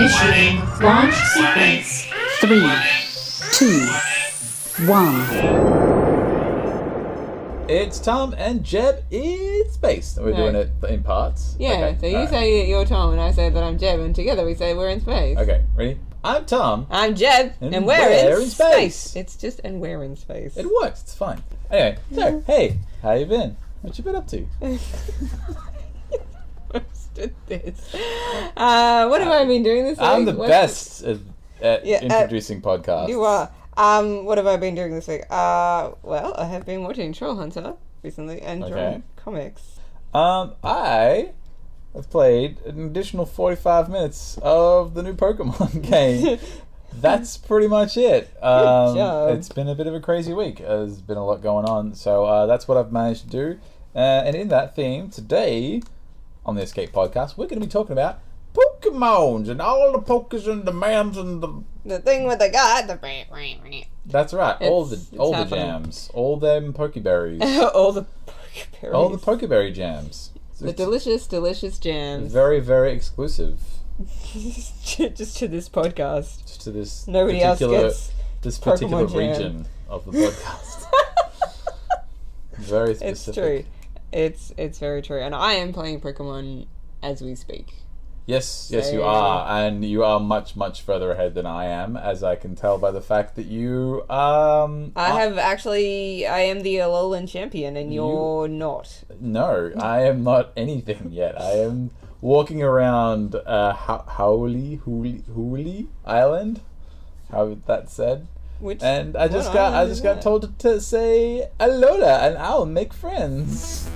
Initiating launch sequence. 3, 2, 1. It's Tom and Jeb in space. We're doing it in parts. Yeah, Okay, so you alright. say that you're Tom and I say that I'm Jeb, and together we say we're in space. Okay, ready? I'm Tom. I'm Jeb, and we're in space. It's just, and we're in space. It works. It's fine. Anyway, so, hey, how you been? What you been up to? Posted this. What have I been doing this week? I'm the best at Yeah, introducing podcasts. You are. What have I been doing this week? Well, I have been watching Troll Hunter recently and drawing comics. I have played an additional 45 minutes of the new Pokemon game. That's pretty much it. Good job. It's been a bit of a crazy week. There's been a lot going on. So that's what I've managed to do. And in that theme, today on the Escape Podcast, we're going to be talking about Pokemons and all the pokers and demands and The thing with the guy, the That's right. All the happening. jams, all them Pokeberries, all the Pokeberries. all the Pokeberry jams. The delicious jams. Very, very exclusive. Just to this podcast. Just to this Nobody else particular gets this particular Pokemon jam. region of the podcast. Very specific. It's true. It's very true. And I am playing Pokemon as we speak. Yes, you So- are, and you are much, much further ahead than I am, as I can tell by the fact that you I am the Alolan champion and you're not. No, I am not anything yet. I am walking around Hooly Island, how that's said. Which And I just what got island is that? told to say Alola, and I'll make friends.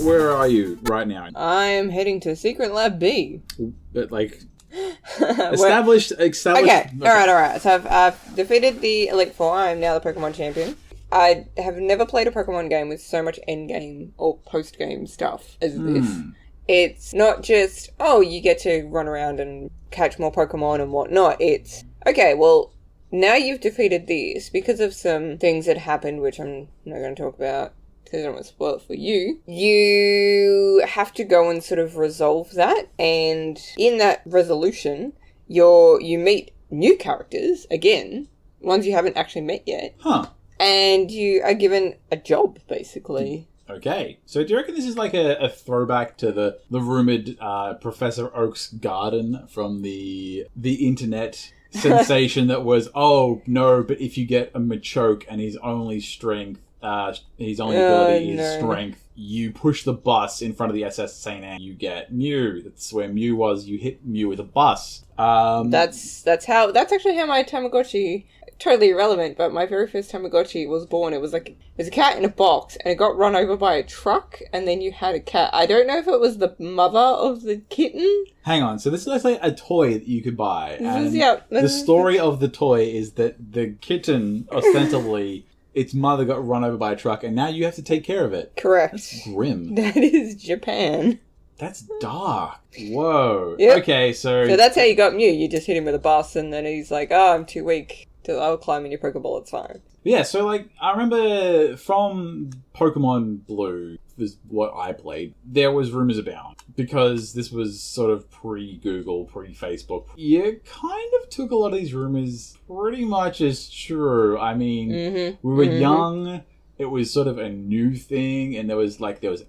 Where are you right now? I'm heading to Secret Lab B. But like Where- established. Okay, alright. So I've defeated the Elite Four. I am now the Pokemon champion. I have never played a Pokemon game with so much endgame or post-game stuff as this. It's not just, oh, you get to run around and catch more Pokemon and whatnot. It's, okay, well, now you've defeated these because of some things that happened, which I'm not going to talk about because I don't want to spoil it for you. You have to go and sort of resolve that, and in that resolution, you meet new characters, again, ones you haven't actually met yet, Huh. and you are given a job, basically. Okay. So do you reckon this is like a throwback to the rumored Professor Oak's garden from the internet sensation that was, oh no, but if you get a Machoke and his only strength, his only ability is strength, you push the bus in front of the SS St. Anne, you get Mew. That's where Mew was. You hit Mew with a bus. That's actually how my Tamagotchi, totally irrelevant, but my very first Tamagotchi was born. It was a cat in a box, and it got run over by a truck, and then you had a cat. I don't know if it was the mother of the kitten. Hang on. So this is like a toy that you could buy. And yeah. the story of the toy is that the kitten, ostensibly, its mother got run over by a truck, and now you have to take care of it. Correct. That's grim. That is Japan. That's dark. Whoa. Yep. Okay, so So that's how you got Mew. You just hit him with a bus, and then he's like, oh, I'm too weak. I'll climb in your Pokeball, it's fine. yeah, so like I remember from Pokemon Blue is what I played. There was rumors about because this was sort of pre-Google, pre-Facebook. You kind of took a lot of these rumors pretty much as true. I mean, we were young. It was sort of a new thing, and there was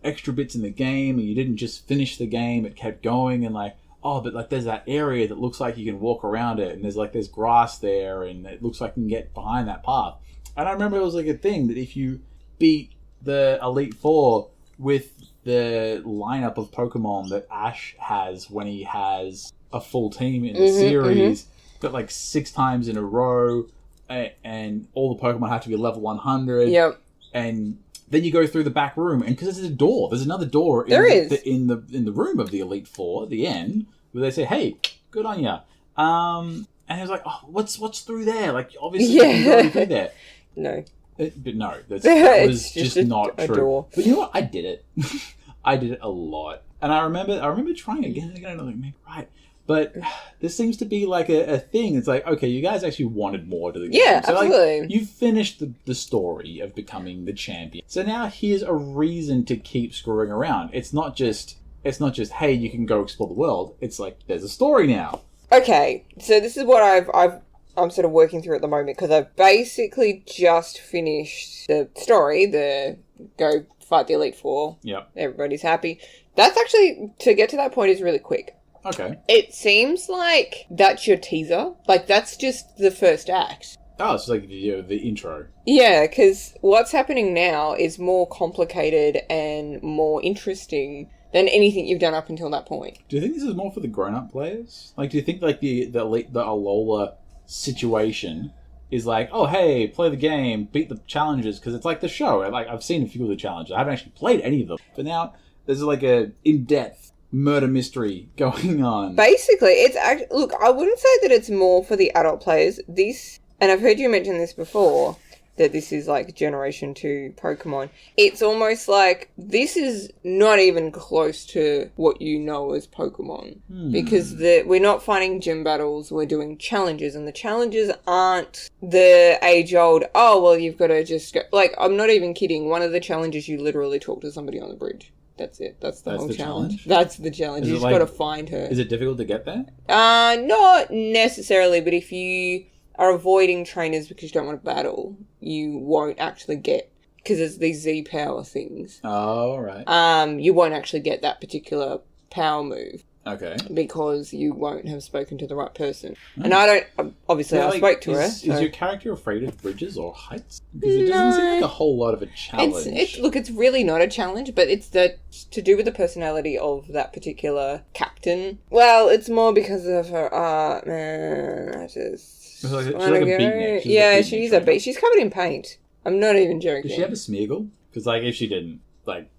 extra bits in the game, and you didn't just finish the game; it kept going, and like, oh, but like there's that area that looks like you can walk around it, and there's grass there, and it looks like you can get behind that path. And I remember it was like a thing that if you beat the Elite Four with the lineup of Pokemon that Ash has when he has a full team in the series, but like 6 times in a row, and all the Pokemon have to be level 100. Yep. And then you go through the back room, and because there's a door, there's another door in the room of the Elite Four, the end, where they say, "Hey, good on ya." And he was like, "Oh, what's through there?" Like, obviously, you can go through there. No. But no, that It's was just just not a true. door. But you know what? I did it. I did it a lot, and I remember trying again and again. And I was like, "Man, right." But this seems to be like a thing. It's like, okay, you guys actually wanted more to the game. Yeah, So, absolutely. Like, you've finished the story of becoming the champion. So now here's a reason to keep screwing around. It's not just, hey, you can go explore the world. It's like, there's a story now. Okay, so this is what I'm sort of working through at the moment, because I've basically just finished the story, the go fight the Elite Four. Yep. Everybody's happy. That's actually, to get to that point is really quick. Okay. It seems like that's your teaser. Like, that's just the first act. Oh, it's like the intro. Yeah, because what's happening now is more complicated and more interesting than anything you've done up until that point. Do you think this is more for the grown-up players? Like, do you think, like, the Alola situation is like, oh, hey, play the game, beat the challenges, because it's like the show. Like, I've seen a few of the challenges. I haven't actually played any of them. But now, there's like a in-depth murder mystery going on. Basically, it's actually... Look, I wouldn't say that it's more for the adult players. This... And I've heard you mention this before, that this is like Generation 2 Pokemon. It's almost like this is not even close to what you know as Pokemon. Because we're not fighting gym battles, we're doing challenges, and the challenges aren't the age-old, oh, well, you've got to just go... Like, I'm not even kidding. One of the challenges, you literally talk to somebody on the bridge. That's it. That's the whole challenge. That's the challenge. You just got to find her. Is it difficult to get there? Not necessarily, but if you are avoiding trainers because you don't want to battle, you won't actually get, because there's these Z power things. Oh, right. You won't actually get that particular power move. Okay. Because you won't have spoken to the right person. And I don't... Obviously, I spoke to her. Is your character afraid of bridges or heights? Because it doesn't seem like a whole lot of a challenge. Look, it's really not a challenge, but it's to do with the personality of that particular captain. Well, it's more because of her art, man. I just... She's like a beatnik. Yeah, she's a beat. She's covered in paint. I'm not even joking. Does she have a Smeagol? Because, like, if she didn't, like...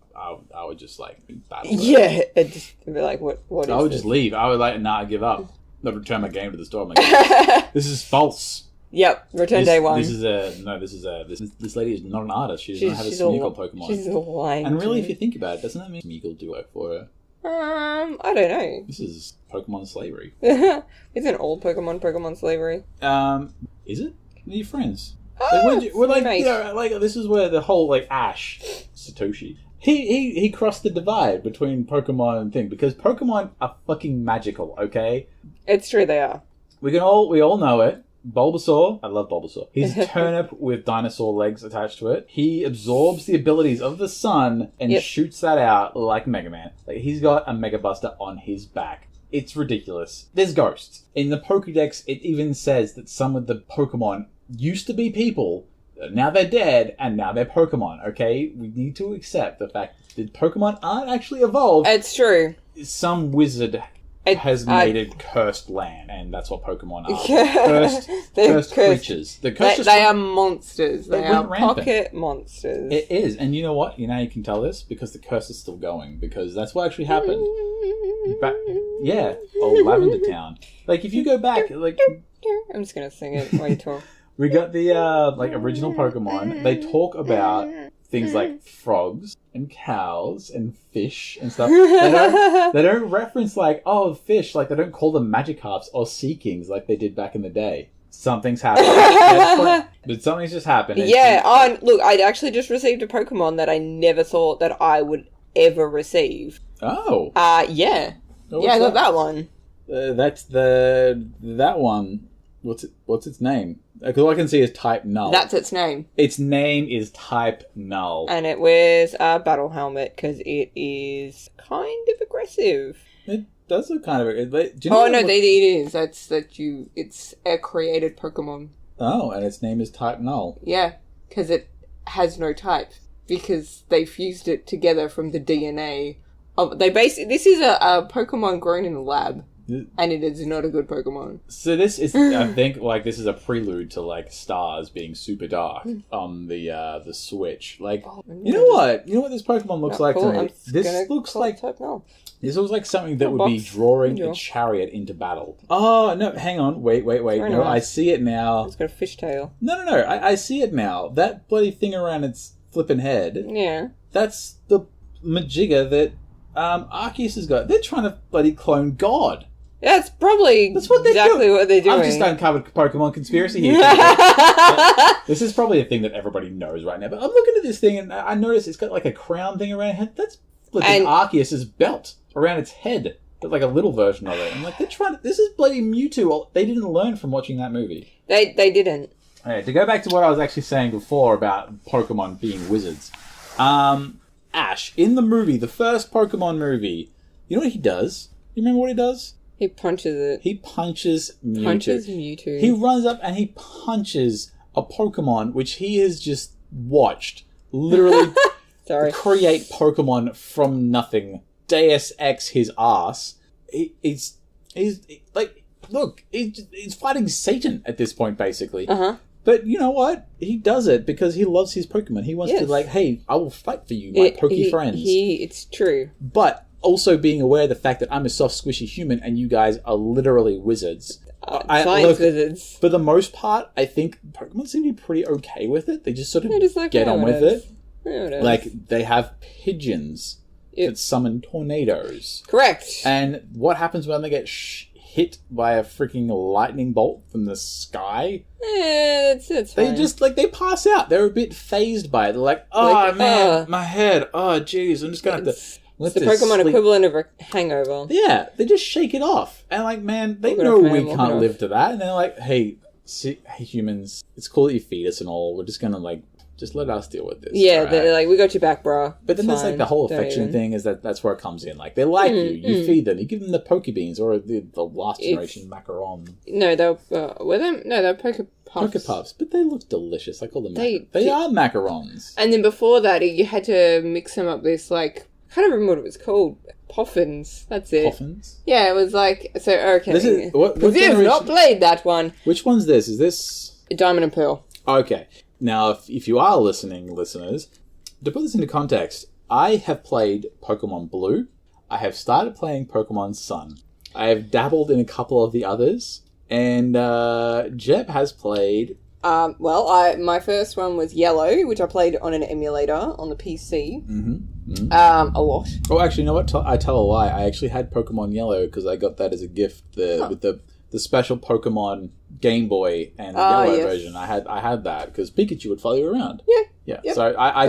I would just, like, battle her. Yeah, it'd just be like, what is I would this? just leave. I would, like, I give up. I'd return my game to the store. I'm like, this is false. Yep, return day one. This lady is not an artist. She does not have a Smeagol Pokemon. She's lying. And really, if you think about it, doesn't that mean Smeagol do work for her? I don't know. This is Pokemon slavery. Isn't all Pokemon slavery? Is it? They're your friends. Oh, we're like, mate. you know, like, this is where the whole, like, Ash, Satoshi, he crossed the divide between Pokemon and thing, because Pokemon are fucking magical, okay? It's true, they are. We all know it. Bulbasaur, I love Bulbasaur. He's a turnip with dinosaur legs attached to it. He absorbs the abilities of the sun and shoots that out like Mega Man. Like, he's got a Mega Buster on his back. It's ridiculous. There's ghosts. In the Pokédex, it even says that some of the Pokemon used to be people, now they're dead, and now they're Pokemon, okay? We need to accept the fact that Pokemon aren't actually evolved. It's true. Some wizard has made a cursed land, and that's what Pokemon are. Cursed creatures. They are monsters. They are rampant. pocket monsters. It is, and you know what? You can tell this because the curse is still going, because that's what actually happened. Old Lavender Town. Like, if you go back, like... I'm just gonna sing it while you talk. We got the, original Pokemon. They talk about things like frogs and cows and fish and stuff. They don't reference, like, oh, fish. Like, they don't call them Magikarps or Sea Kings like they did back in the day. Something's happened. But something's just happened. Look, I'd actually just received a Pokemon that I never thought that I would ever receive. Oh. Yeah. Oh, I got that one. That's that one. What's its name? Because all I can see is Type Null. That's its name. Its name is Type Null. And it wears a battle helmet because it is kind of aggressive. It does look kind of... Do you know it is. It's a created Pokemon. Oh, and its name is Type Null. Yeah, because it has no type. Because they fused it together from the DNA of... This is a Pokemon grown in a lab. And it is not a good Pokemon. So this is, I think, like, this is a prelude to, like, Stars being super dark on the Switch. Like, you know what? You know what this Pokemon looks like to me? This looks like something that would be drawing a chariot into battle. Oh, no, hang on. Wait. No, I see it now. It's got a fishtail. No. I see it now. That bloody thing around its flipping head. Yeah. That's the Majigga that Arceus has got. They're trying to bloody clone God. That's probably That's what they're exactly doing. what they're doing. I've just uncovered Pokemon conspiracy here. This is probably a thing that everybody knows right now. But I'm looking at this thing and I notice it's got like a crown thing around its head. That's flipping Arceus's belt around its head. But like a little version of it. I'm like, they're trying to... This is bloody Mewtwo. They didn't learn from watching that movie. They didn't. Okay, to go back to what I was actually saying before about Pokemon being wizards. Ash, in the movie, the first Pokemon movie, you know what he does? You remember what he does? He punches it. He punches Mewtwo. He runs up and he punches a Pokemon which he has just watched literally create Pokemon from nothing. Deus Ex his ass. He's like, look, he's fighting Satan at this point, basically. But you know what? He does it because he loves his Pokemon. He wants to like, hey, I will fight for you, my friends. It's true. But also being aware of the fact that I'm a soft, squishy human and you guys are literally wizards. Science wizards. For the most part, I think Pokemon seem to be pretty okay with it. They just sort of like, get on with it. Whatever. Like, they have pigeons that summon tornadoes. Correct. And what happens when they get hit by a freaking lightning bolt from the sky? It's They fine. just, like, they pass out. They're a bit phased by it. They're like, oh, man, my head. Oh, jeez, I'm just going to have to... It's the Pokemon equivalent of a hangover. Yeah, they just shake it off. And like, man, they know we can't live to that. And they're like, hey, humans, it's cool that you feed us and all. We're just going to like, just let us deal with this. Yeah, right? They're like, we got your back, brah. But then there's like the whole affection thing is that's where it comes in. Like, they like you. You feed them. You give them the Pokebeans or the last generation macaron. No, they're Pokepuffs. Pokepuffs, but they look delicious. I call them they are macarons. And then before that, you had to mix them up this like... I can't remember what it was called. Poffins. That's it. Poffins? Yeah, it was like... So, okay. This is... What You've not played that one. Which one's this? Is this... Diamond and Pearl. Okay. Now, if you are listening, listeners, to put this into context, I have played Pokemon Blue. I have started playing Pokemon Sun. I have dabbled in a couple of the others. And Jeb has played... my first one was Yellow, which I played on an emulator on the PC. A lot. Oh, actually, you know what? I tell a lie. I actually had Pokemon Yellow because I got that as a gift with the special Pokemon Game Boy and the Yellow version. I had that because Pikachu would follow you around. Yeah. Yep. So I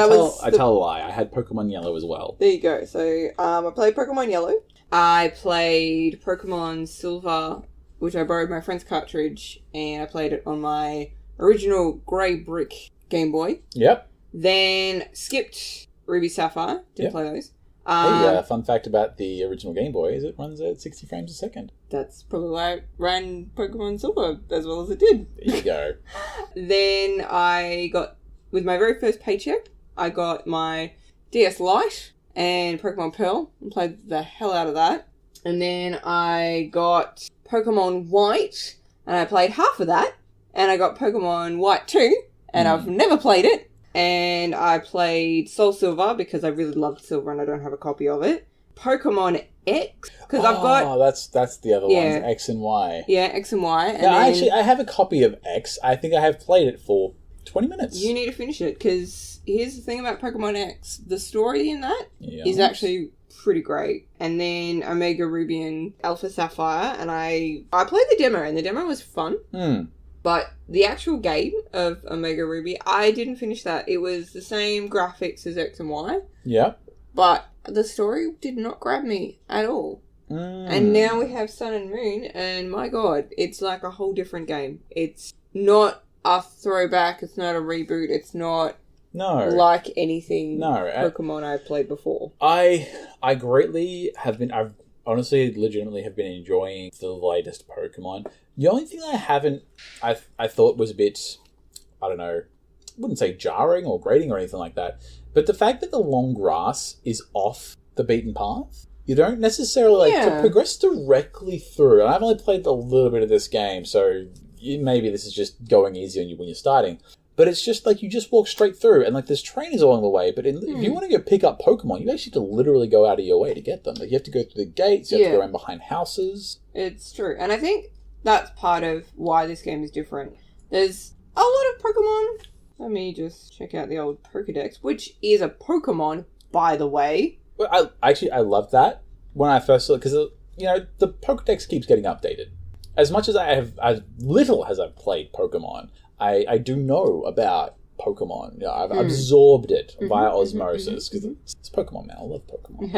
tell a lie. I had Pokemon Yellow as well. There you go. So I played Pokemon Yellow. I played Pokemon Silver, which I borrowed my friend's cartridge, and I played it on my original grey brick Game Boy. Yep. Then skipped Ruby Sapphire. Didn't play those. Fun fact about the original Game Boy is it runs at 60 frames a second. That's probably why I ran Pokemon Silver as well as it did. There you go. Then I got, with my very first paycheck, I got my DS Lite and Pokemon Pearl and played the hell out of that. And then I got Pokemon White and I played half of that. And I got Pokemon White 2 and I've never played it. And I played Soul Silver because I really loved Silver and I don't have a copy of it. Pokemon X because I've got... Oh, that's the other ones, X and Y. Yeah, X and Y. And I have a copy of X. I think I have played it for 20 minutes. You need to finish it because here's the thing about Pokemon X. The story in that is actually pretty great. And then Omega Ruby and Alpha Sapphire, and I played the demo and the demo was fun. But the actual game of Omega Ruby, I didn't finish that. It was the same graphics as X and Y. Yeah. But the story did not grab me at all. And now we have Sun and Moon, and my god, it's like a whole different game. It's not a throwback, it's not a reboot, it's not like anything Pokemon I've played before. I greatly have been... I've honestly, legitimately have been enjoying the latest Pokemon. The only thing I thought was a bit, I don't know, I wouldn't say jarring or grating or anything like that, but the fact that the long grass is off the beaten path, you don't necessarily to progress directly through. And I've only played a little bit of this game, so maybe this is just going easy on you when you're starting. But it's just like you just walk straight through, and like there's trainers along the way. But if you want to go pick up Pokemon, you actually have to literally go out of your way to get them. Like you have to go through the gates, you have to go around behind houses. It's true, and I think that's part of why this game is different. There's a lot of Pokemon. Let me just check out the old Pokedex, which is a Pokemon, by the way. Well, I love that when I first saw it, because the Pokedex keeps getting updated. As much as as little as I've played Pokemon, I do know about Pokemon. I've absorbed it via osmosis because it's Pokemon, man. I love Pokemon.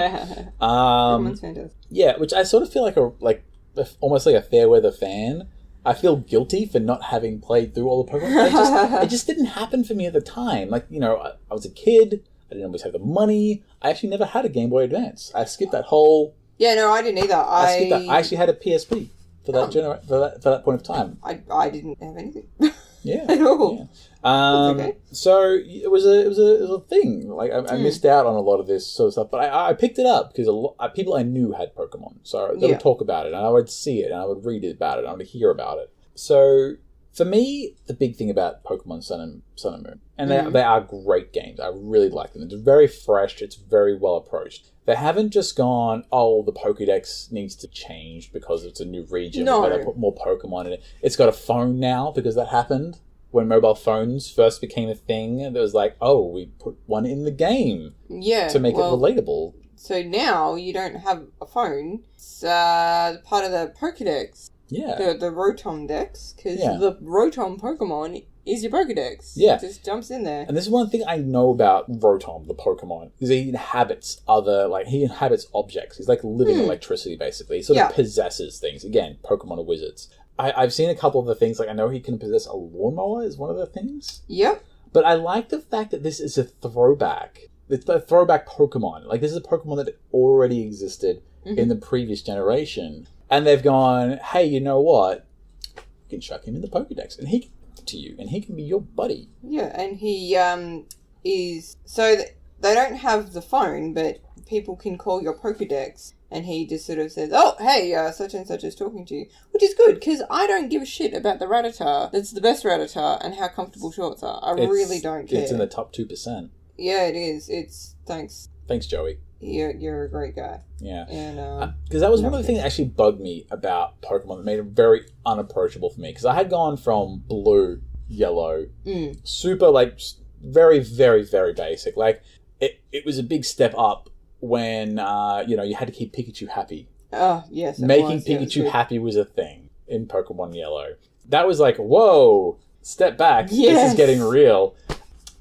Pokemon's fantastic. Yeah, which I sort of feel almost like a fair weather fan. I feel guilty for not having played through all the Pokemon. It just didn't happen for me at the time. I was a kid. I didn't always have the money. I actually never had a Game Boy Advance. I skipped that whole... Yeah, no, I didn't either. I skipped that. I actually had a PSP for that for that point of time. I didn't have anything. Yeah. At all. Yeah. Okay. So it was a thing. I missed out on a lot of this sort of stuff, but I picked it up because people I knew had Pokemon, so they would talk about it, and I would see it, and I would read about it, and I would hear about it. So for me, the big thing about Pokemon Sun and Moon, and they are great games. I really like them. It's very fresh. It's very well approached. They haven't just gone, the Pokédex needs to change because it's a new region. No. We've got to put more Pokemon in it. It's got a phone now because that happened when mobile phones first became a thing. There was we put one in the game to make it relatable. So now you don't have a phone. It's part of the Pokédex. Yeah. The Rotom Dex, because the Rotom Pokemon is your Pokedex. Yeah. It just jumps in there. And this is one thing I know about Rotom, the Pokemon, is he inhabits objects. He's like living electricity, basically. He sort of possesses things. Again, Pokemon are wizards. I've seen a couple of the things, I know he can possess a lawnmower is one of the things. Yep. But I like the fact that this is a throwback. It's a throwback Pokemon. This is a Pokemon that already existed in the previous generation. And they've gone, hey, you know what? You can chuck him in the Pokedex, and he can talk to you, and he can be your buddy. Yeah, and he is... So they don't have the phone, but people can call your Pokedex, and he just sort of says, oh, hey, such and such is talking to you. Which is good, because I don't give a shit about the Rattata. It's the best Rattata, and how comfortable shorts are. I really don't care. It's in the top 2%. Yeah, it is. Thanks. Thanks, Joey. You're a great guy. Yeah. And because that was one of the things that actually bugged me about Pokemon that made it very unapproachable for me. Because I had gone from blue, yellow, super, very, very, very basic. It was a big step up when, you had to keep Pikachu happy. Oh, yes. Making Pikachu happy was a thing in Pokemon Yellow. That was whoa, step back. Yes. This is getting real.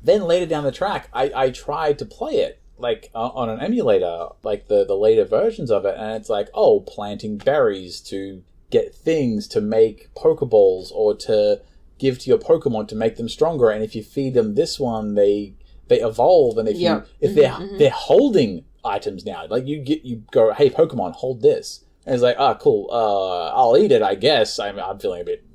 Then later down the track, I tried to play it. On an emulator, the later versions of it, and it's planting berries to get things to make Pokeballs or to give to your Pokemon to make them stronger, and if you feed them this one, they evolve, and if they're holding items now, you go, hey Pokemon, hold this, and it's cool, I'll eat it, I guess. I'm feeling a bit,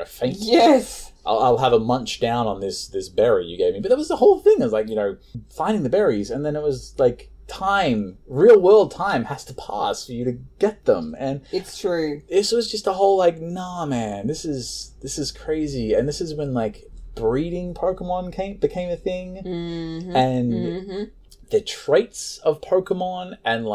faint. Yes. I'll have a munch down on this berry you gave me. But that was the whole thing. It was finding the berries, and then it was time, real world time has to pass for you to get them. And it's true. This was just a whole nah, man, this is crazy. And this is when breeding Pokemon became a thing, and the traits of Pokemon, and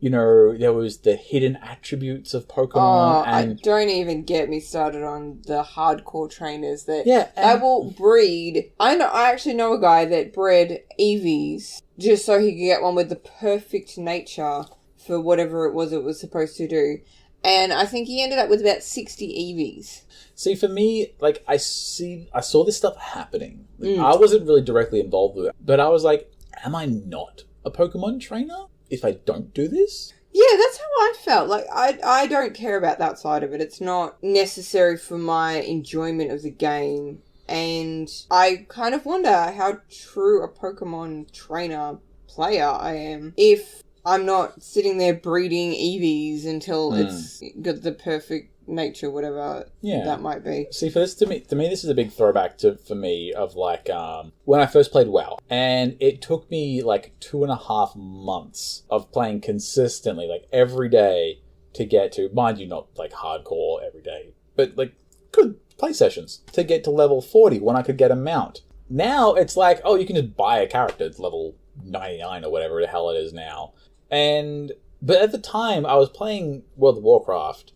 there was the hidden attributes of Pokemon. And don't even get me started on the hardcore trainers that they will breed. I actually know a guy that bred Eevees just so he could get one with the perfect nature for whatever it was supposed to do. And I think he ended up with about 60 Eevees. See, for me, I saw this stuff happening. I wasn't really directly involved with it, but I was am I not a Pokemon trainer if I don't do this? Yeah, that's how I felt. I don't care about that side of it. It's not necessary for my enjoyment of the game. And I kind of wonder how true a Pokemon trainer player I am if I'm not sitting there breeding Eevees until it's got the perfect nature, whatever that might be. See, for this to me, this is a big throwback for me of when I first played WoW, and it took me 2.5 months of playing consistently, every day, to get to, mind you, not hardcore every day, but good play sessions to get to level 40 when I could get a mount. Now it's you can just buy a character at level 99 or whatever the hell it is now. But at the time I was playing World of Warcraft,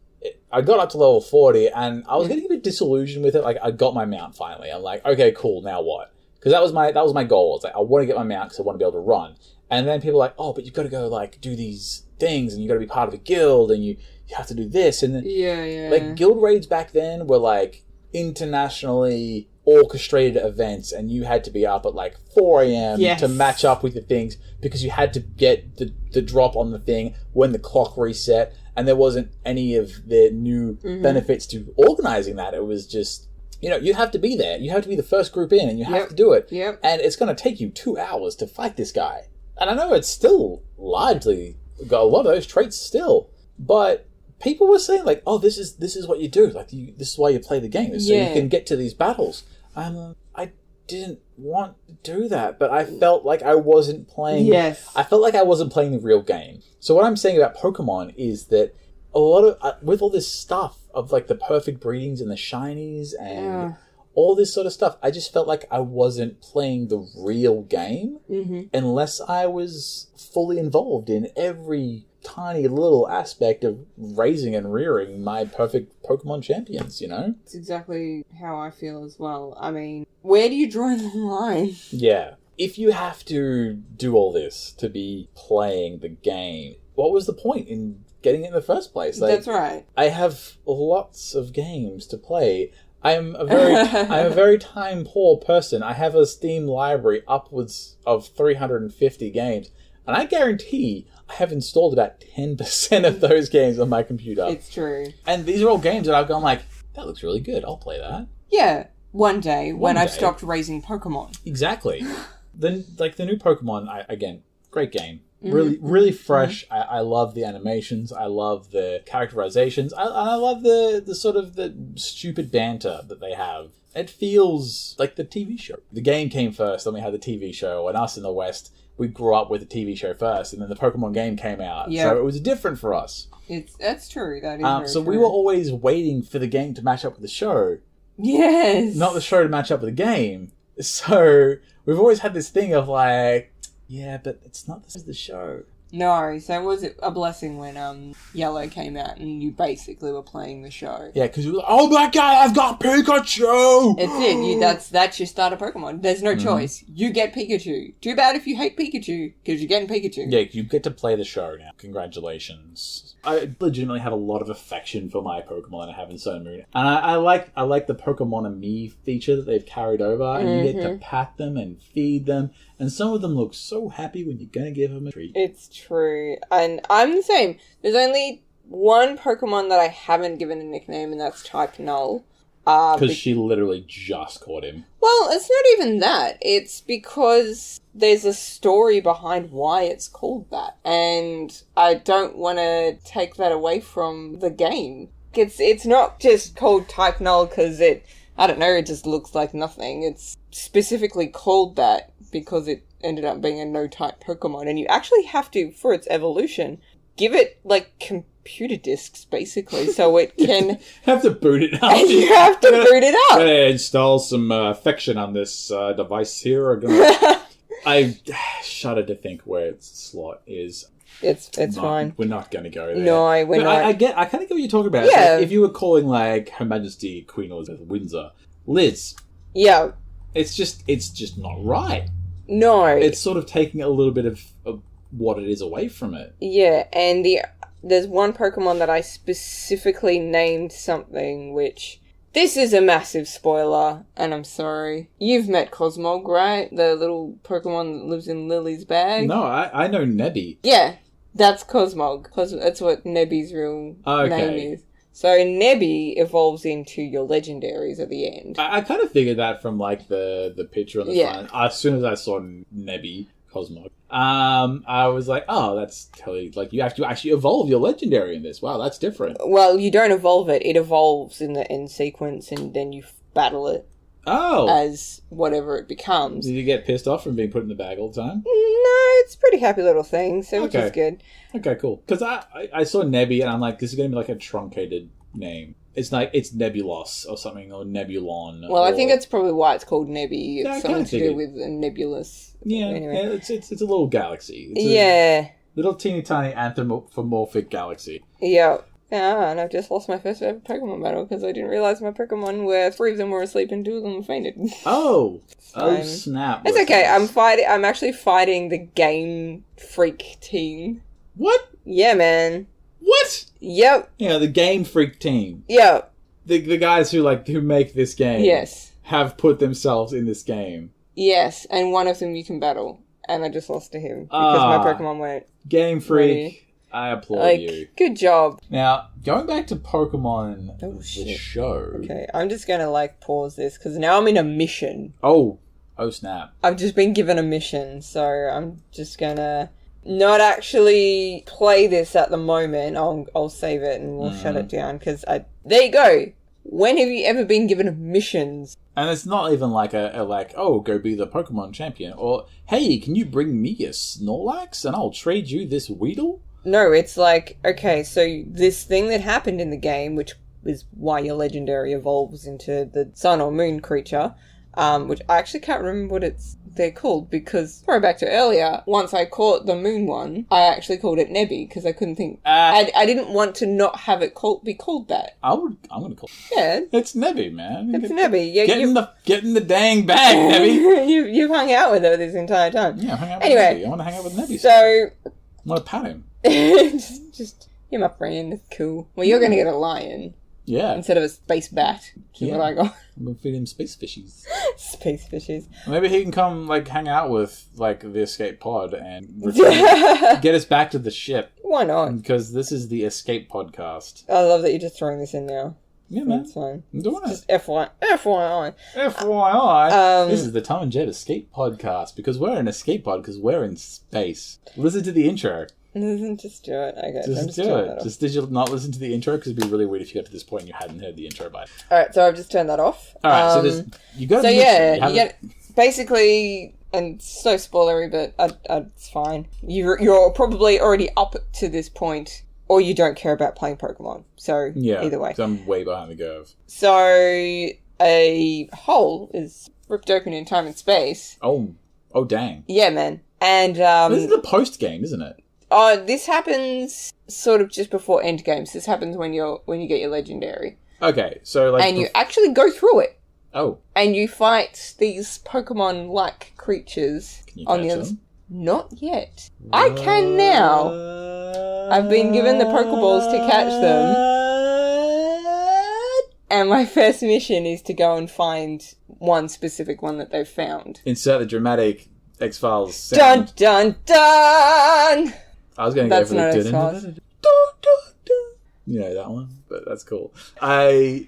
I got up to level 40 and I was getting a bit disillusioned with it. I got my mount finally. I'm okay, cool, now what? Because that was my goal. It's like, I want to get my mount because I want to be able to run. And then people are like, oh, but you've got to go, like, do these things, and you've got to be part of a guild, and you have to do this. And then, Yeah. like, guild raids back then were, like, internationally orchestrated events, and you had to be up at, like, 4 a.m. to match up with the things, because you had to get the drop on the thing when the clock reset, and there wasn't any of the new benefits to organizing that. It was just... you have to be there. You have to be the first group in, and you have to do it. Yep. And it's going to take you 2 hours to fight this guy. And I know it's still largely got a lot of those traits still, but people were saying, like, oh, this is what you do. Like, this is why you play the game, so you can get to these battles. I didn't want to do that, but I felt like I wasn't playing... Yes. I felt like I wasn't playing the real game. So what I'm saying about Pokemon is that a lot of... with all this stuff of, like, the perfect breedings and the shinies and all this sort of stuff, I just felt like I wasn't playing the real game unless I was fully involved in every tiny little aspect of raising and rearing my perfect Pokemon champions, It's exactly how I feel as well. I mean, where do you draw the line? Yeah. If you have to do all this to be playing the game, what was the point in getting it in the first place? Like, That's right. I have lots of games to play. I'm a very time poor person. I have a Steam library upwards of 350 games, and I guarantee I have installed about 10% of those games on my computer. It's true. And these are all games that I've gone like, that looks really good. I'll play that. Yeah, one day when I've stopped raising Pokemon. Exactly. The new Pokemon, again, great game. Really fresh. I love the animations. I love the characterizations. I love the sort of the stupid banter that they have. It feels like the TV show. The game came first, then we had the TV show, and us in the West, we grew up with the TV show first, and then the Pokemon game came out. Yep. So it was different for us. That's true. That is very so true. we were always waiting for the game to match up with the show. Yes. Not the show to match up with the game. So we've always had this thing of like, yeah, but it's not the show. No, so was it a blessing when Yellow came out and you basically were playing the show? Yeah, because you were like, oh my god, I've got Pikachu! It's it. That's your starter Pokemon. There's no choice. You get Pikachu. Too bad if you hate Pikachu, because you're getting Pikachu. Yeah, you get to play the show now. Congratulations. I legitimately have a lot of affection for my Pokemon I have in Sun and Moon. And I like the Pokemon and Me feature that they've carried over, and you get to pat them and feed them, and some of them look so happy when you're going to give them a treat. It's true. And I'm the same. There's only one Pokemon that I haven't given a nickname, and that's type Null. Because she literally just caught him. Well, it's not even that. It's because there's a story behind why it's called that. And I don't want to take that away from the game. It's not just called type Null because it just looks like nothing. It's specifically called that because it ended up being a no-type Pokemon. And you actually have to, for its evolution, give it, like, computer disks, basically, so it can... have to boot it up. And you have to boot it up. Gotta install some affection on this device here. I shudder to think where its slot is. It's fine. We're not going to go there. No, we're not. I kind of get what you're talking about. Yeah. Like, if you were calling, like, Her Majesty Queen Elizabeth of Windsor Liz, Yeah. it's just not right. No. It's sort of taking a little bit of what it is away from it. Yeah, and there's one Pokemon that I specifically named something, which... This is a massive spoiler, and I'm sorry. You've met Cosmog, right? The little Pokemon that lives in Lily's bag? No, I know Nebby. Yeah, that's Cosmog. That's what Nebby's real name is. So Nebby evolves into your legendaries at the end. I kind of figured that from, like, the picture on the front. As soon as I saw Nebby, Cosmog, I was like, oh, that's totally, like, you have to actually evolve your legendary in this. Wow, that's different. Well, you don't evolve it. It evolves in the end sequence, and then you battle it. Oh. As whatever it becomes. Did you get pissed off from being put in the bag all the time? No, it's a pretty happy little thing, so which is good. Okay, cool. Because I saw Nebby, and I'm like, this is going to be like a truncated name. It's like, it's Nebulos or something, or Nebulon. Well, I think that's probably why it's called Nebby. It's Yeah, something to do with a nebulous. Yeah, anyway. It's a little galaxy. It's Yeah. little teeny tiny anthropomorphic galaxy. Yeah. Yeah, and I've just lost my first ever Pokemon battle because I didn't realise my Pokemon were 3 of them were asleep and 2 of them fainted. Oh! Oh, fine. snap. It's okay, I'm actually fighting the Game Freak team. What? Yeah, man. What? Yep. Yeah, the Game Freak team. Yep. The guys who make this game. Yes. Have put themselves in this game. Yes, and one of them you can battle. And I just lost to him because my Pokemon weren't Game Freak. ready. I applaud you. Good job. Now, going back to Pokemon Oh, the shit. show. Okay, I'm just gonna, pause this, because now I'm in a mission. Oh snap. I've just been given a mission, so I'm just gonna not actually play this at the moment. I'll save it and we'll shut it down, because there you go! When have you ever been given missions? And it's not even like oh, go be the Pokemon champion. Or, hey, can you bring me a Snorlax and I'll trade you this Weedle? No, it's like, okay, so this thing that happened in the game, which is why your legendary evolves into the sun or moon creature, which I actually can't remember what they're called, because, throwing back to earlier, once I caught the moon one, I actually called it Nebby, because I couldn't think, I didn't want to not have it be called that. I'm gonna call it. Yeah. It's Nebby, man. It's Nebby. Yeah, Get in the dang bag, Nebby. You've hung out with her this entire time. Yeah, hang out Anyway, with Nebby. I want to hang out with Nebby. So... I want to pat him. just, you're my friend. It's cool. Well, you're going to get a lion. Yeah. Instead of a space bat. Which is what I got. I'm going to feed him space fishies. Space fishies. Maybe he can come, hang out with, the escape pod and get us back to the ship. Why not? Because this is the escape podcast. I love that you're just throwing this in now. Yeah, man. That's fine. I'm doing Just FYI. FYI. This is the Tom and Jeb escape podcast. Because we're an escape pod because we're in space. Listen to the intro. Just do it. Okay, Just do it. Did you not listen to the intro? Because it'd be really weird if you got to this point and you hadn't heard the intro by. Alright, so I've just turned that off. Alright, so you got. So yeah, you get basically, and it's so spoilery, but it's fine. You're probably already up to this point, or you don't care about playing Pokemon. So either way, so I'm way behind the curve. So a hole is ripped open in time and space. Oh dang. Yeah, man. And this is the post game, isn't it? This happens sort of just before end games. This happens when you get your legendary. Okay, so and you actually go through it. Oh. And you fight these Pokemon-like creatures Can you on the catch other. them? Not yet. I can now. I've been given the Pokeballs to catch them. And my first mission is to go and find one specific one that they've found. Insert the dramatic X-Files Dun sound. dun dun! I was going to go for That's the... not X-Files. You know that one, but that's cool. I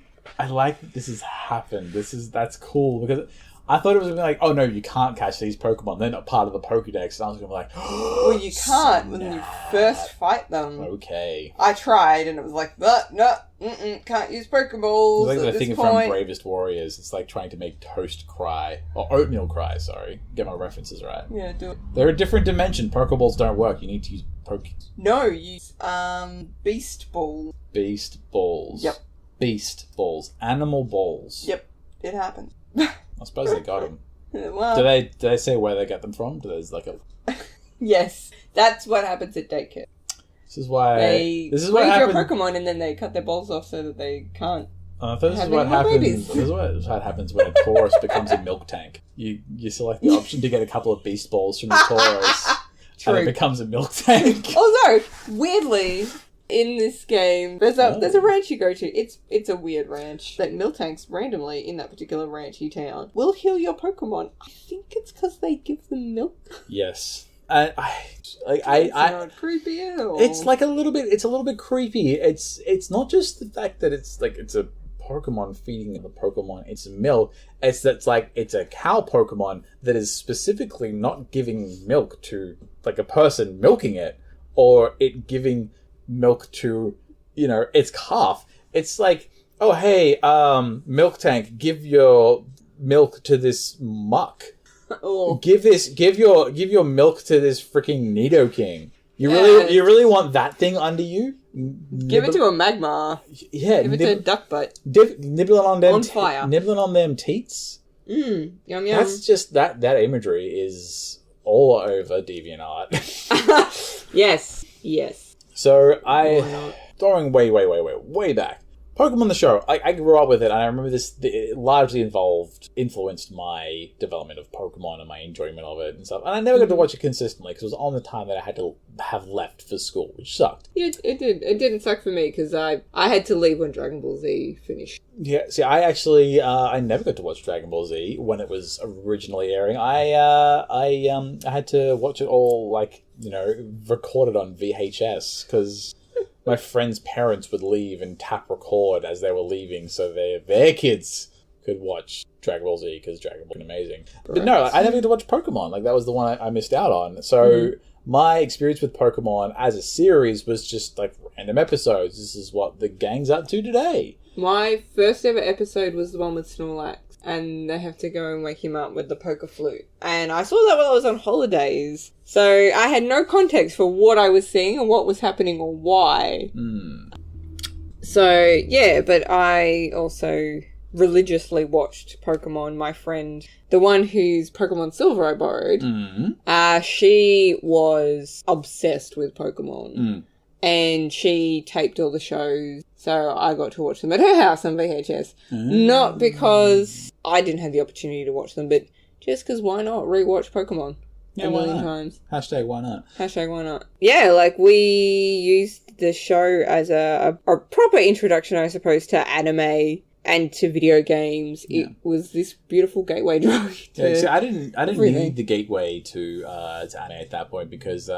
like that this has happened. That's cool because I thought it was going to be like, oh no, you can't catch these Pokemon. They're not part of the Pokédex. And I was going to be like, well, you can't when you first fight them. Okay. I tried and it was like, no, can't use Pokeballs. It's like at the thing this from point. Bravest Warriors. It's like trying to make toast cry. Or oatmeal cry, sorry. Get my references right. Yeah, do it. They're a different dimension. Pokeballs don't work. You need to use No, use, Beast Ball. Beast balls. Yep. Beast balls. Animal balls. Yep, it happened. I suppose they got them. Well, Do they say where they get them from? Do there's like a... yes, that's what happens at daycare. This is why... They this is what breed your happens... Pokemon and then they cut their balls off so that they can't. This is what happens. This is what happens when a Taurus becomes a milk tank. You select the option to get a couple of Beast Balls from the Taurus, True. and it becomes a milk tank. Although, weirdly, in this game, there's a ranch you go to. It's a weird ranch that Miltanks randomly in that particular ranchy town will heal your Pokemon. I think it's because they give them milk. Yes. It's not creepy at all. It's like a little bit. It's a little bit creepy. It's not just the fact that it's a Pokemon feeding the Pokemon its milk. It's a cow Pokemon that is specifically not giving milk to like a person milking it, or it giving milk to its calf. It's like, oh hey, milk tank, give your milk to this muck. Oh. Give your milk to this freaking Nidoking. You really want that thing under you? Give it to a Magmar. Yeah, Give it to a duck butt. Nibbling on them On fire. Nibbling on them teats. Yum yum. That's just that imagery is all over DeviantArt. Yes. So I going way back. Pokemon the show, I grew up with it, and I remember it largely influenced my development of Pokemon and my enjoyment of it and stuff. And I never got to watch it consistently, because it was on the time that I had to have left for school, which sucked. Yeah, it did. It didn't suck for me, because I had to leave when Dragon Ball Z finished. Yeah, see, I actually, I never got to watch Dragon Ball Z when it was originally airing. I had to watch it all, recorded on VHS, because my friends' parents would leave and tap record as they were leaving, so their kids could watch Dragon Ball Z, because Dragon Ball was amazing. But no, I never got to watch Pokemon. That was the one I missed out on. So my experience with Pokemon as a series was just random episodes. This is what the gang's up to today. My first ever episode was the one with Snorlax, and they have to go and wake him up with the poker flute. And I saw that while I was on holidays, so I had no context for what I was seeing and what was happening or why. So, yeah, but I also religiously watched Pokemon. My friend, the one whose Pokemon Silver I borrowed, she was obsessed with Pokemon. And she taped all the shows, so I got to watch them at her house on VHS. Not because I didn't have the opportunity to watch them, but just because why not rewatch Pokemon a million times? Hashtag why not? Hashtag why not? Yeah, we used the show as a proper introduction, I suppose, to anime and to video games. Yeah. It was this beautiful gateway drug. I didn't need the gateway to anime at that point, because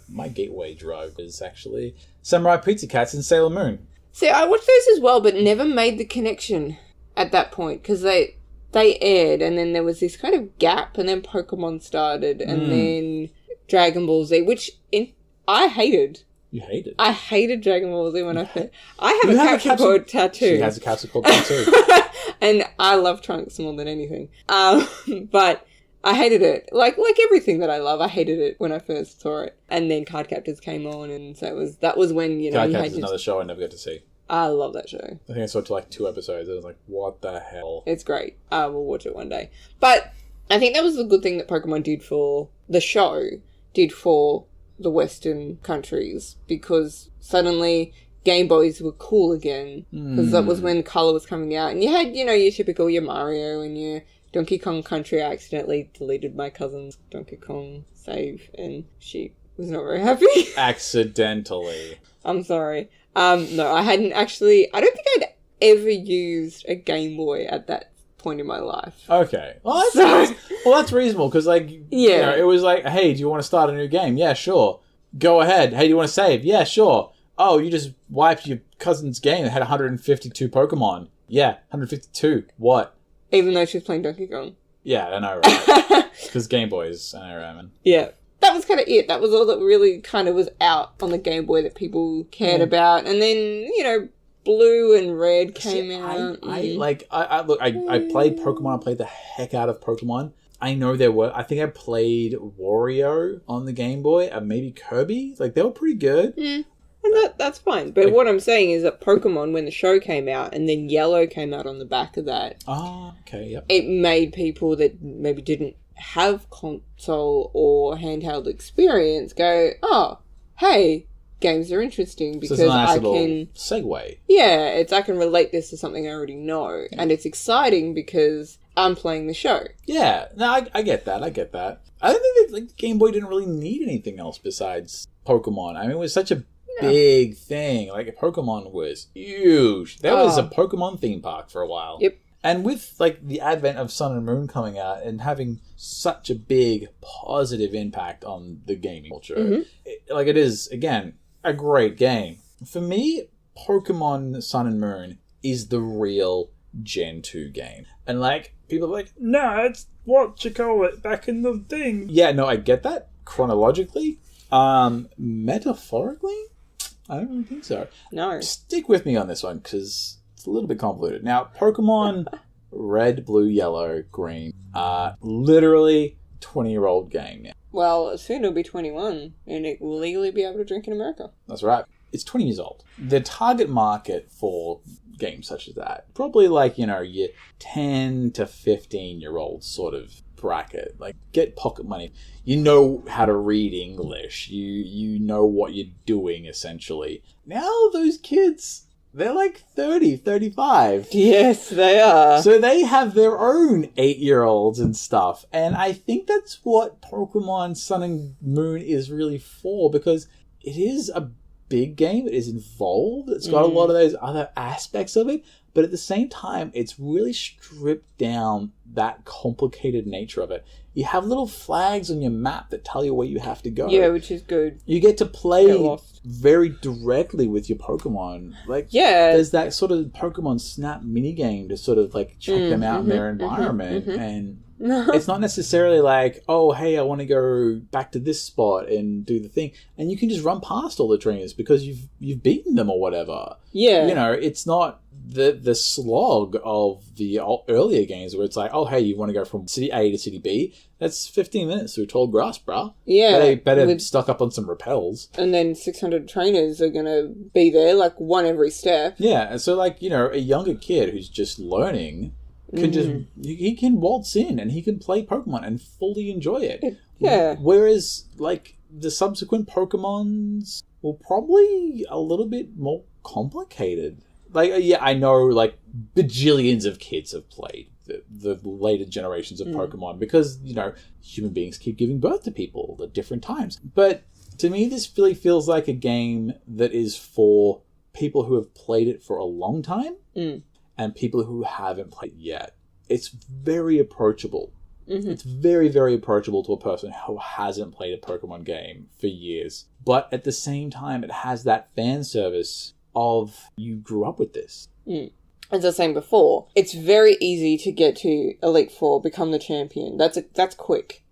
my gateway drug is actually Samurai Pizza Cats and Sailor Moon. See, I watched those as well, but never made the connection at that point, because they aired, and then there was this kind of gap, and then Pokemon started, and then Dragon Ball Z, which I hated. You hated? I hated Dragon Ball Z when I first... I have a capsule called Tattoo. She has a capsule called Tattoo. And I love Trunks more than anything. But I hated it. Like everything that I love, I hated it when I first saw it. And then Cardcaptors came on, and so that was when, Cardcaptors is another show I never got to see. I love that show. I think I saw it to 2 episodes. I was like, what the hell? It's great. I will watch it one day. But I think that was the good thing that Pokemon did for the show, did for the Western countries, because suddenly Game Boys were cool again, because that was when Color was coming out, and you had, your typical, your Mario and your Donkey Kong Country. I accidentally deleted my cousin's Donkey Kong save, and she was not very happy. Accidentally. I'm sorry. No, I hadn't actually, I don't think I'd ever used a Game Boy at that point in my life. Okay. Well, that's reasonable, because, it was like, hey, do you want to start a new game? Yeah, sure. Go ahead. Hey, do you want to save? Yeah, sure. Oh, you just wiped your cousin's game that had 152 Pokemon. Yeah, 152. What? Even though she was playing Donkey Kong. Yeah, I know, right? Because Game Boys, I know, right, man. Yeah. That was kind of it. That was all that really kind of was out on the Game Boy that people cared about. And then, Blue and Red came out. I played Pokemon. I played the heck out of Pokemon. I know I think I played Wario on the Game Boy, and maybe Kirby. They were pretty good. And that's fine. But what I'm saying is that Pokemon, when the show came out, and then Yellow came out on the back of that. Oh, okay, yep. It made people that maybe didn't have console or handheld experience go, oh, hey, games are interesting, because I can segue. Yeah, I can relate this to something I already know, and it's exciting because I'm playing the show. Yeah, no, I get that. I don't think Game Boy didn't really need anything else besides Pokemon. I mean, it was such a big thing. Pokemon was huge. There was a Pokemon theme park for a while. Yep. And with the advent of Sun and Moon coming out and having such a big positive impact on the gaming culture, it is, again, a great game. For me, Pokemon Sun and Moon is the real Gen 2 game. And people are like, no, it's what you call it back in the thing. Yeah, no, I get that chronologically. Metaphorically, I don't really think so. No. Stick with me on this one, because it's a little bit convoluted. Now, Pokemon Red, Blue, Yellow, Green are literally 20-year-old game now. Well, soon it'll be 21, and it will legally be able to drink in America. That's right. It's 20 years old. The target market for games such as that, probably your 10 to 15-year-old sort of bracket. Like, get pocket money. You know how to read English. You know what you're doing, essentially. Now those kids, they're like 30, 35. Yes, they are. So they have their own 8-year-olds and stuff. And I think that's what Pokemon Sun and Moon is really for, because it is a big game. It is involved. It's got a lot of those other aspects of it. But at the same time, it's really stripped down that complicated nature of it. You have little flags on your map that tell you where you have to go. Yeah, which is good. You get to play very directly with your Pokemon. Like, yeah, there's that sort of Pokemon Snap minigame to sort of like check them out in their environment. And it's not necessarily like, oh, hey, I want to go back to this spot and do the thing. And you can just run past all the trainers because you've beaten them or whatever. Yeah. You know, it's not the slog of the earlier games where it's like, oh, hey, you want to go from city A to city B? That's 15 minutes through tall grass, bruh. Yeah. Better stock up on some repels. And then 600 trainers are going to be there, like one every step. Yeah, and so like, you know, a younger kid who's just learning can just, he can waltz in and he can play Pokemon and fully enjoy it. Yeah. Whereas, like, the subsequent Pokemons were probably a little bit more complicated. Like, yeah, I know, like, bajillions of kids have played the later generations of Pokemon because, you know, human beings keep giving birth to people at different times. But to me, this really feels like a game that is for people who have played it for a long time and people who haven't played it yet. It's very approachable. It's very, very approachable to a person who hasn't played a Pokemon game for years. But at the same time, it has that fan service of you grew up with this. As I was saying before, it's very easy to get to Elite Four, become the champion. That's quick.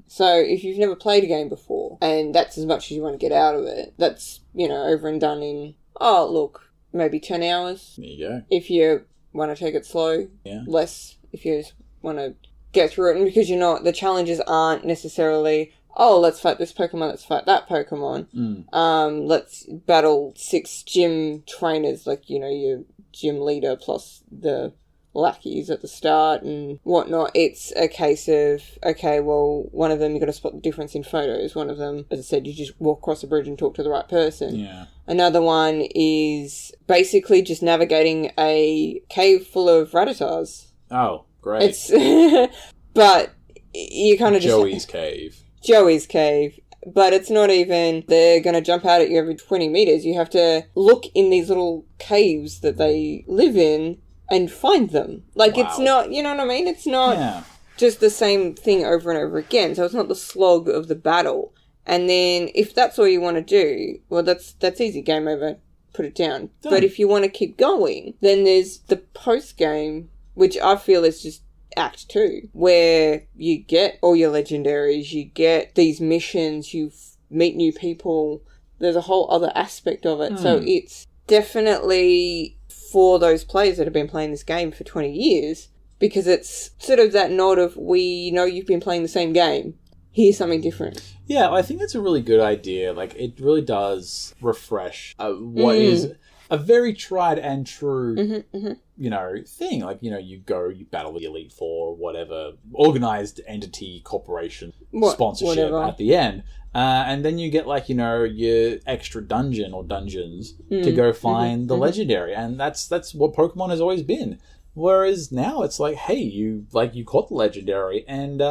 So if you've never played a game before, and that's as much as you want to get out of it, that's, you know, over and done in, maybe 10 hours. There you go. If you want to take it slow. Yeah. Less if you just want to get through it. And because the challenges aren't necessarily, oh, let's fight this Pokemon, let's fight that Pokemon. Let's battle 6 gym trainers, like, you know, your gym leader plus the lackeys at the start and whatnot. It's a case of, okay, well, one of them you've got to spot the difference in photos. One of them, as I said, you just walk across the bridge and talk to the right person. Yeah. Another one is basically just navigating a cave full of Rattata's. Oh, great. It's, but you kind of just... Joey's cave. But it's not even, they're going to jump out at you every 20 meters. You have to look in these little caves that they live in and find them. Like, It's not, you know what I mean? It's not just the same thing over and over again. So it's not the slog of the battle. And then if that's all you want to do, well, that's easy. Game over. Put it down. Done. But if you want to keep going, then there's the post-game, which I feel is just Act 2, where you get all your legendaries, you get these missions, you meet new people. There's a whole other aspect of it. So it's definitely for those players that have been playing this game for 20 years, because it's sort of that nod of, we know you've been playing the same game. Here's something different. Yeah, I think that's a really good idea. Like, it really does refresh what is a very tried and true, you know, thing. Like, you know, you battle the Elite Four, whatever, organized entity, corporation, sponsorship at the end. And then you get, like, you know, your extra dungeon or dungeons to go find the legendary. And that's what Pokemon has always been. Whereas now it's like, hey, you caught the legendary and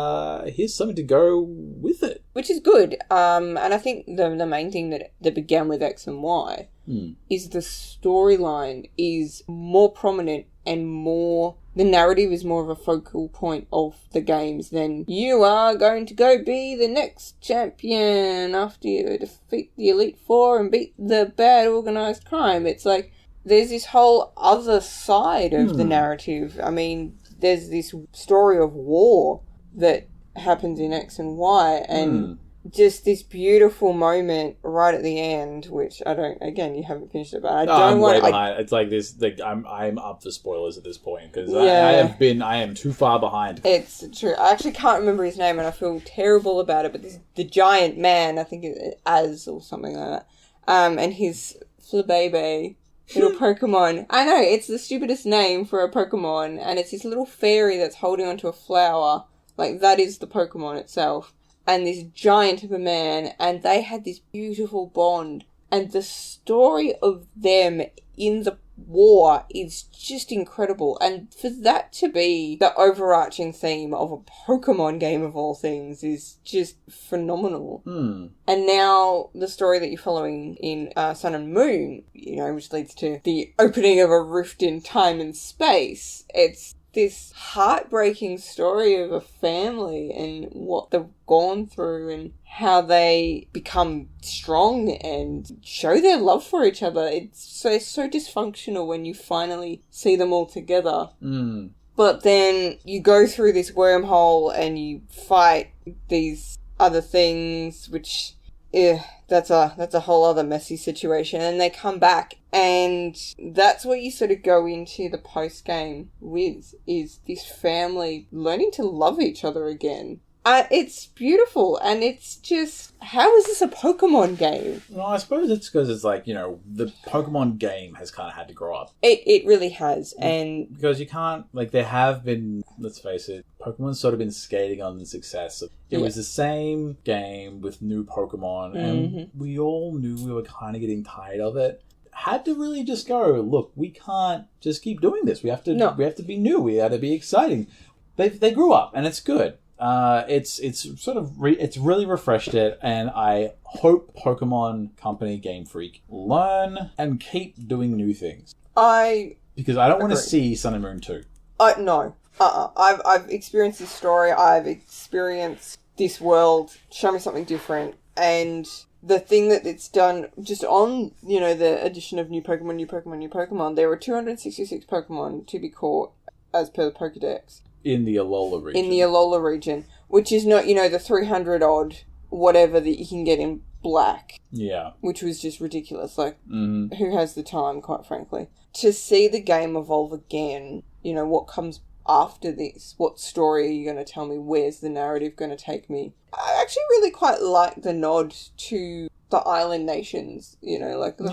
here's something to go with it. Which is good. And I think the main thing that began with X and Y is the storyline is more prominent and more... The narrative is more of a focal point of the games than you are going to go be the next champion after you defeat the Elite Four and beat the bad organised crime. It's like... There's this whole other side of the narrative. I mean, there's this story of war that happens in X and Y, and just this beautiful moment right at the end, which I don't... Again, you haven't finished it, but I'm way behind. It's like this... Like, I'm up for spoilers at this point, because I am too far behind. It's true. I actually can't remember his name, and I feel terrible about it, but the giant man, I think it's Az or something like that, and his Flabébé... little Pokemon. I know, it's the stupidest name for a Pokemon, and it's this little fairy that's holding onto a flower, Like, that is the Pokemon itself. And this giant of a man, and they had this beautiful bond. And the story of them in the war is just incredible. And for that to be the overarching theme of a Pokemon game of all things is just phenomenal. And now the story that you're following in Sun and Moon, you know, which leads to the opening of a rift in time and space. It's this heartbreaking story of a family and what they've gone through and how they become strong and show their love for each other. It's so dysfunctional when you finally see them all together. But then you go through this wormhole and you fight these other things, which, that's a whole other messy situation. And they come back, and that's what you sort of go into the post game with, is this family learning to love each other again. It's beautiful, and it's just, how is this a Pokemon game? Well, I suppose it's because it's like, you know, the Pokemon game has kind of had to grow up. It really has, and... Because you can't, like, there have been, let's face it, Pokemon's sort of been skating on the success of... It was the same game with new Pokemon, and we all knew we were kind of getting tired of it. Had to really just go, look, we can't just keep doing this. We have to be new. We have to be exciting. They grew up, and it's good. It's really refreshed it, and I hope Pokemon Company Game Freak learn and keep doing new things. Because I don't want to see Sun and Moon 2. No. I've experienced this story. I've experienced this world. Show me something different. And the thing that it's done just on, you know, the addition of new Pokemon, there were 266 Pokemon to be caught as per the Pokedex. In the Alola region. Which is not, you know, the 300 odd whatever that you can get in black. Yeah. Which was just ridiculous. Like, who has the time, quite frankly? To see the game evolve again, you know, what comes after this? What story are you going to tell me? Where's the narrative going to take me? I actually really quite like the nod to the island nations, you know, like the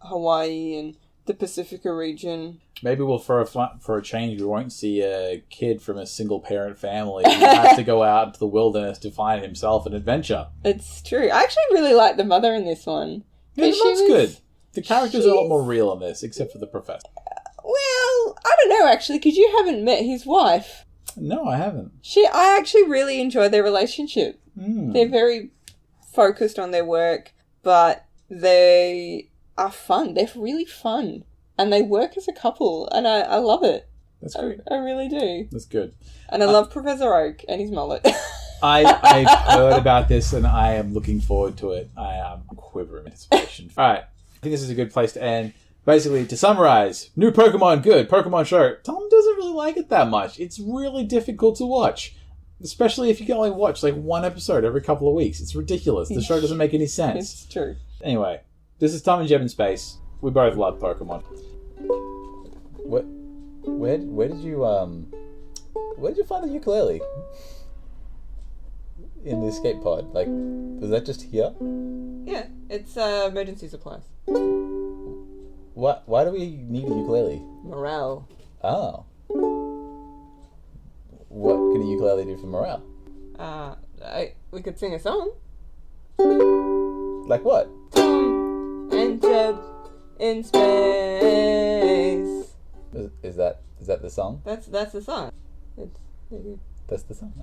Hawaii and the Pacifica region. Maybe for a change, we won't see a kid from a single parent family who has to go out into the wilderness to find himself an adventure. It's true. I actually really like the mother in this one. Yeah, that's good. The characters are a lot more real in this, except for the professor. Well, I don't know, actually, because you haven't met his wife. No, I haven't. I actually really enjoy their relationship. They're very focused on their work, but they are fun. They're really fun. And they work as a couple, and I love it. That's great. I really do. That's good. And I love Professor Oak and his mullet. I've heard about this, and I am looking forward to it. I am quivering in anticipation. All right. I think this is a good place to end. Basically, to summarize, new Pokemon, good. Pokemon show. Tom doesn't really like it that much. It's really difficult to watch. Especially if you can only watch like one episode every couple of weeks. It's ridiculous. The show doesn't make any sense. It's true. Anyway, this is Tom and Jeb in Space. We both love Pokemon. Where did you find the ukulele? In the escape pod? Like, was that just here? Yeah, it's emergency supplies. Why do we need a ukulele? Morale. Oh. What could a ukulele do for morale? We could sing a song. Like what? Tom and Jeb in space. Is that the song? That's the song. That's the song. Okay. That's the song.